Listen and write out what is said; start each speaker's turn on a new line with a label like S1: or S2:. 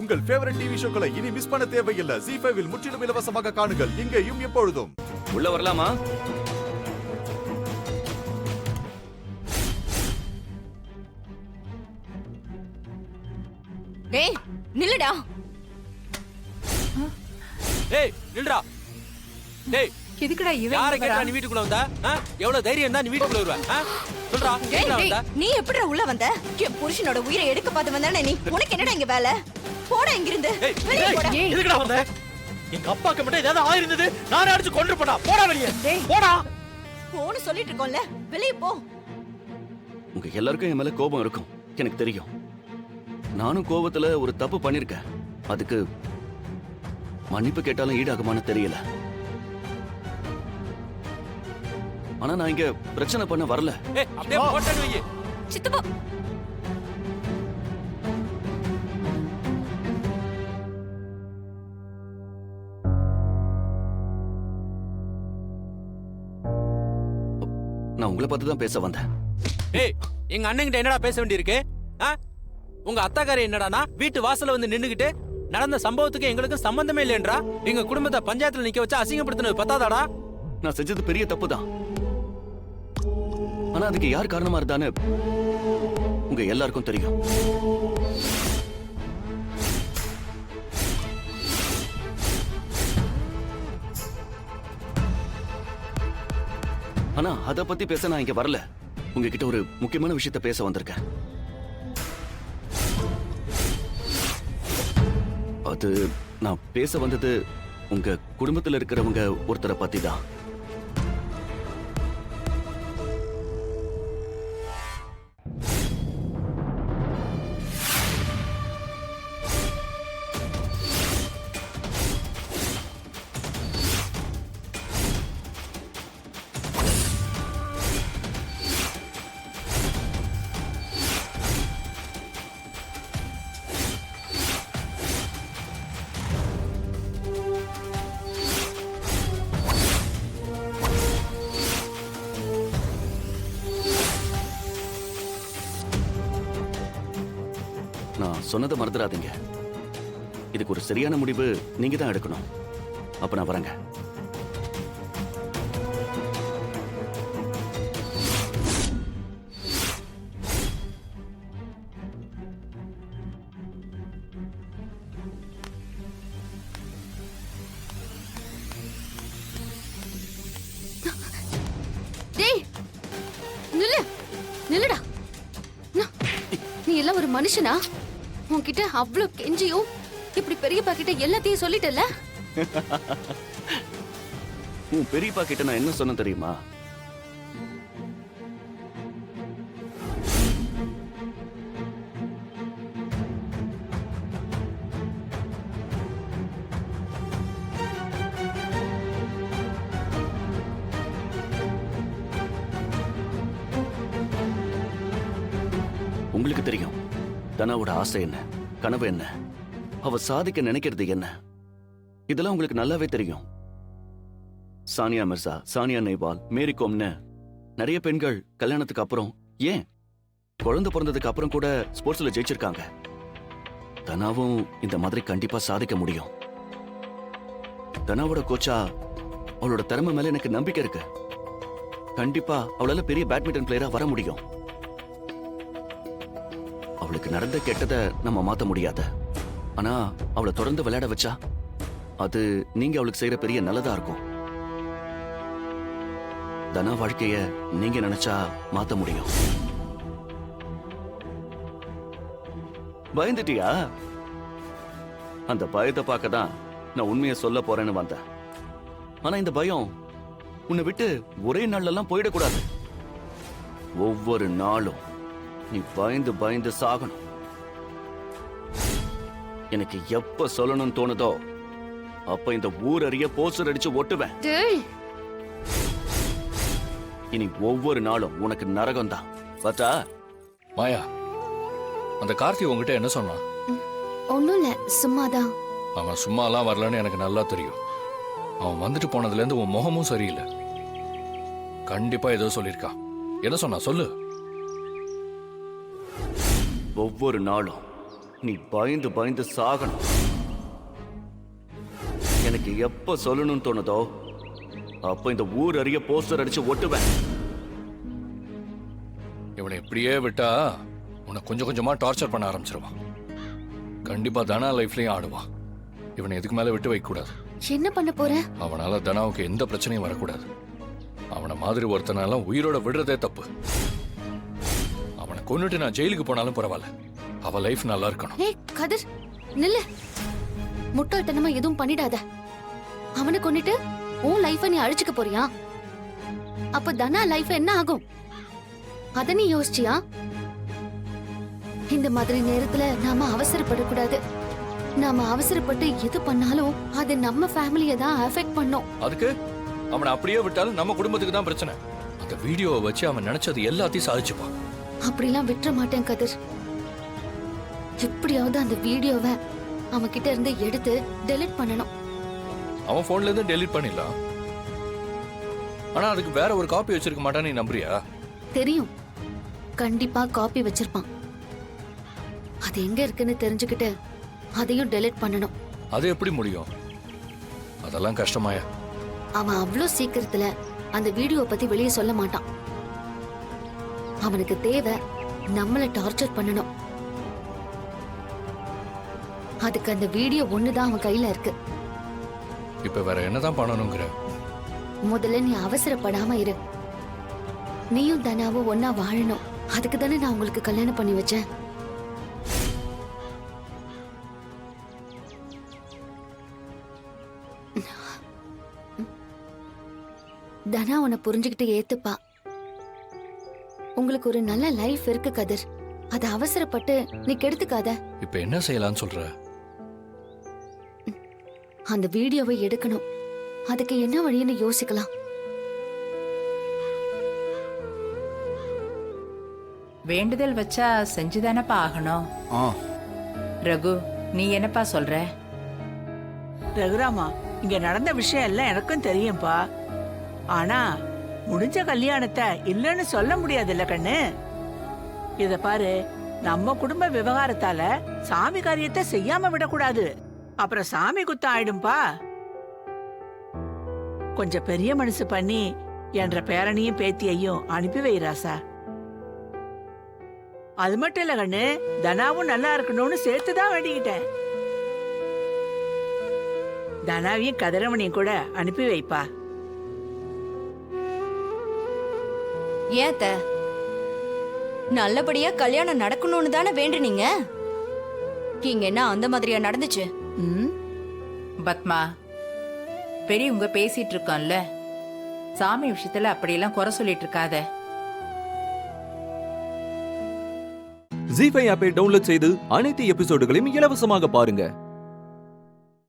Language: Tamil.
S1: உங்கள் ஃபேவரட் டிவி ஷோக்களை இனி மிஸ் பண்ண தேவையில்லை. ZEE5 இல் முற்றிலும் இலவசமாக காணுங்கள், இங்கேயும் எப்பொழுதும்.
S2: உள்ள வரலாமா?
S3: டேய் நில்லுடா.
S4: டேய் நில்லுடா. டேய்
S5: எதுக்குடா இவன்
S4: யாரை
S5: இங்க
S4: கேட்டா
S5: வரா?
S4: நீ வீட்டுக்குள்ள வந்தா? எவ்வளவு தைரியம் தான் நீ வீட்டுக்குள்ள வருவ? சொல்றா
S3: டேய்
S4: எங்கடா
S3: டேய்,
S4: வந்தா?
S3: நீ எப்படிடா உள்ள வந்த? என் புருஷனோட உயிரை எடுக்க பார்த்து வந்தானே நீ. உனக்கு என்னடா இங்க வேலை? போடா இங்கிருந்து.
S4: ஏய்,
S3: வெளிய போடா.
S5: ஏய்,
S4: எதுக்குடா வந்த? எங்க அப்பாக்கு மட்டும் ஏதாவது ஆயிருந்தது நானே அடிச்சு கொன்றுப்படா. போடா வெளிய.
S5: டேய்.
S4: போடா.
S3: போன்னு சொல்லிட்டு இருக்கோம்ல, வெளிய போ.
S2: உங்க எல்லாருக்கும் என் மேல கோபம் இருக்கும், எனக்கு தெரியும். நானும் கோபத்துல ஒரு தப்பு பண்ணிருக்கேன். அதுக்கு மன்னிப்பு கேட்டாலும் ஈடாகுமான்னு தெரியல. ஆனா நான் இங்க பிரச்சனை பண்ண வரல.
S4: ஏய் அப்படியே போட்டேன்னு வை.
S3: சித்தப்பா.
S2: நான் உங்களை பார்த்து தான் பேச வந்தேன்.
S4: ஏய் எங்க அண்ணன்கிட்ட என்னடா பேச வேண்டியிருக்கு? உங்க அத்தாக்காரி என்னடானா வீட்டு வாசல்ல வந்து நின்னுகிட்டு நடந்த சம்பவத்துக்கு எங்களுக்கு சம்பந்தமே இல்லைன்றா. எங்க குடும்பத்தை பஞ்சாயத்துல நிக்க வச்சு அசிங்கப்படுத்தினது பத்தாதாடா?
S2: நான் செஞ்சது பெரிய தப்பு தான். ஆனா அதுக்கு யார் காரணமா இருந்தான்னு உங்க எல்லாருக்கும் தெரியும். ஆனா அத பத்தி பேச நான் இங்க வரல. உங்ககிட்ட ஒரு முக்கியமான விஷயத்த பேச வந்திருக்கேன். அது நான் பேச வந்தது உங்க குடும்பத்துல இருக்கிறவங்க ஒருத்தரை பத்தி தான். நான் சொன்னதை மறந்துடாதீங்க. இதுக்கு ஒரு சரியான முடிவு நீங்க தான் எடுக்கணும். அப்ப நான் வரேங்க.
S6: டேய் நில்லு, நில்லுடா. நீ எல்லாம் ஒரு மனுஷனா? உன்கிட்ட அவ்வளவு கெஞ்சியும் இப்படி பெரியப்பா கிட்ட எல்லாத்தையும் சொல்லிட்டல.
S2: உன் பெரியப்பா கிட்ட நான் என்ன சொன்ன தெரியுமா? உங்களுக்கு தெரியும் தனாவோட ஆசை என்ன, கனவு என்ன, அவ சாதிக்க நினைக்கிறது என்ன. இதெல்லாம் உங்களுக்கு நல்லாவே தெரியும். சானியா மிர்சா, சானியா நேவால், மேரி கோம்னு நிறைய பெண்கள் கல்யாணத்துக்கு அப்புறம், ஏன் குழந்தை பிறந்ததுக்கு அப்புறம் கூட ஸ்போர்ட்ஸ்ல ஜெயிச்சிருக்காங்க. தனாவும் இந்த மாதிரி கண்டிப்பா சாதிக்க முடியும். தனாவோட கோச்சா அவளோட திறமை மேல எனக்கு நம்பிக்கை இருக்கு. கண்டிப்பா அவளால பெரிய பேட்மிண்டன் பிளேயரா வர முடியும். அவளுக்கு நடந்த கெட்டதை நம்ம மாத்த முடியாத. ஆனா அவளை தொடர்ந்து விளையாட வச்சா அது நீங்க அவளுக்கு செய்யற பெரிய நல்லதா இருக்கும். தனா வாழ்க்கைய நீங்க நினைச்சா மாத்த முடியும். பயந்துட்டியா? அந்த பயத்தை பார்க்க தான் நான் உண்மையை சொல்ல போறேன்னு வந்தேன். ஆனா இந்த பயம் உன்னை விட்டு ஒரே நாள்ல எல்லாம் போயிடக்கூடாது. ஒவ்வொரு நாளும் நீ பயந்து பயந்து சாகணும். எனக்கு எப்ப சொல்லணும்னு தோணுதோ அப்ப இந்த ஊரறிய போஸ்டர் அடிச்சு ஒட்டுவேன்.
S6: டேய்
S2: இனி ஒவ்வொரு நாளும் உனக்கு நரகம் தான். பார்த்தா?
S7: மாயா, அந்த கார்த்தி உங்ககிட்ட என்ன சொன்னான்?
S6: ஒண்ணும் இல்ல, சும்மாதான்.
S7: அவன் சும்மாலாம் வரலன்னு எனக்கு நல்லா தெரியும். அவன் வந்துட்டு போனதுல இருந்து உன் முகமும் சரியில்லை. கண்டிப்பா ஏதோ சொல்லியிருக்கான். என்ன சொன்னா சொல்லு.
S2: ஒவ்வொரு நாளும் நீ பயந்து பயந்து சாகணும். எனக்கு எப்ப சொல்லணும்னு தோணுதோ அப்ப இந்த ஊர் அறிய போஸ்டர் அடிச்சு ஒட்டுவேன்.
S7: இவனை இப்படியே விட்டா உன்னை கொஞ்சம் கொஞ்சமா டார்ச்சர் பண்ண ஆரம்பிச்சிருவான். கண்டிப்பா தனா லைஃப்லயும் ஆடுவான். இவனை எதுக்கு மேல விட்டு வைக்க கூடாது.
S6: என்ன பண்ண போற?
S7: அவனால தனாவுக்கு எந்த பிரச்சனையும் வரக்கூடாது. அவனை மாதிரி ஒருத்தனால உயிரோட விடுறதே தப்பு. அவனை கொன்னுட்டு நான் ஜெயிலுக்கு போனாலும் பரவாயில்ல, அவ லைஃப் நல்லா இருக்கணும்.
S6: ஏய் கதிர், நில்லு. முட்டாள்தனமா எதுவும் பண்ணிடாத. அவனை கொன்னிட்டு உன் லைஃப நீ அழிச்சுக்க போறியா? அப்ப தனா லைஃப் என்ன ஆகும்? அத நீ யோசிச்சியா? இந்த மாதிரி நேரத்துல நாம அவசரப்படக்கூடாது. நாம அவசரப்பட்டு எது பண்ணாலும் அது நம்ம ஃபேமிலியை தான் அஃபெக்ட் பண்ணும்.
S7: அதுக்கு அவனை அப்படியே விட்டாலும் நம்ம குடும்பத்துக்கு தான் பிரச்சனை. அந்த வீடியோவை வச்சு அவன் நினைச்சது எல்லாத்தையும் சாதிச்சுப்பான்.
S6: அப்படிலாம் விட்டுற மாட்டேன் கதிர். எப்படியாவது அந்த வீடியோவை அவன் கிட்ட இருந்து எடுத்து டெலீட் பண்ணணும்.
S7: அவன் போன்ல இருந்து டெலீட் பண்ணிடலாம். ஆனா அதுக்கு வேற ஒரு காப்பி வச்சிருக்க மாட்டான்னு நீ நம்புறியா?
S6: தெரியும், கண்டிப்பா காப்பி வச்சிருப்பான். அது எங்க இருக்குன்னு தெரிஞ்சுக்கிட்டு அதையும் டெலீட் பண்ணணும்.
S7: அது எப்படி முடியும்? அதெல்லாம் கஷ்டமாயா?
S6: அவன் அவ்வளோ சீக்கிரத்துல அந்த வீடியோ பத்தி வெளியே சொல்ல மாட்டான். அவனுக்கு தேவை நம்மள டார்ச்சர் பண்ணணும். அதுக்கு அந்த வீடியோ ஒண்ணுதான் அவன் கையில இருக்கு.
S7: இப்ப வேற என்னதான் பண்ணணுங்கிற?
S6: முதல்ல நீ அவசரப்படாம இரு. நீயும் தனாவும் ஒன்னா வாழணும். அதுக்கு தானே நான் உங்களுக்கு கல்யாணம் பண்ணி வச்சேன். தனா உன்னை புரிஞ்சுக்கிட்டு ஏத்துப்பா. உங்களுக்கு ஒரு நல்ல லைஃப் இருக்கு கதிர். அதை அவசரப்பட்டு நீ கெடுத்துக்காத.
S7: இப்ப என்ன செய்யலாம்னு சொல்ற?
S6: அந்த வீடியோவை எடுக்கணும். அதுக்கு என்ன வழின்னு யோசிக்கலாம்.
S5: வேண்டுதல் வச்சா செஞ்சுதானப்பா ஆகணும். ரகு, நீ என்னப்பா சொல்ற?
S8: ரகுராமா, இங்க நடந்த விஷயம் எல்லாம் எனக்கும் தெரியும்பா. ஆனா முடிஞ்ச கல்யாணத்தை இல்லைன்னு சொல்ல முடியாதுல்ல கண்ணு. இத பாரு, நம்ம குடும்ப விவகாரத்தால சாமி காரியத்தை செய்யாம விடக்கூடாது. அப்புறம் சாமி குத்தம் ஆயிடும்பா. கொஞ்சம் பெரிய மனசு பண்ணி என்ற பேரனையும் பேத்தியையும் அனுப்பி வைராசா. அது மட்டும் இல்ல கண்ணு, தனாவும் நல்லா இருக்கணும்னு சேர்த்துதான் வேண்டிக்கிட்டேன். தனாவையும் கதிரவனையும் கூட அனுப்பி வைப்பா.
S3: ஏத்த நல்லபடியா கல்யாணம் நடக்கணும்னு தானே வேண்டுனீங்க. இங்க என்ன அந்த மாதிரியா நடந்துச்சு?
S5: பத்மா, பெரியவங்க பேசிட்டு இருக்கோம்ல, சாமி விஷயத்துல அப்படியெல்லாம் குறை சொல்லிட்டு இருக்காத.
S9: ஜீ5 ஆப்பை டவுன்லோட் செய்து அனைத்து எபிசோடுகளையும் இலவசமாக பாருங்க.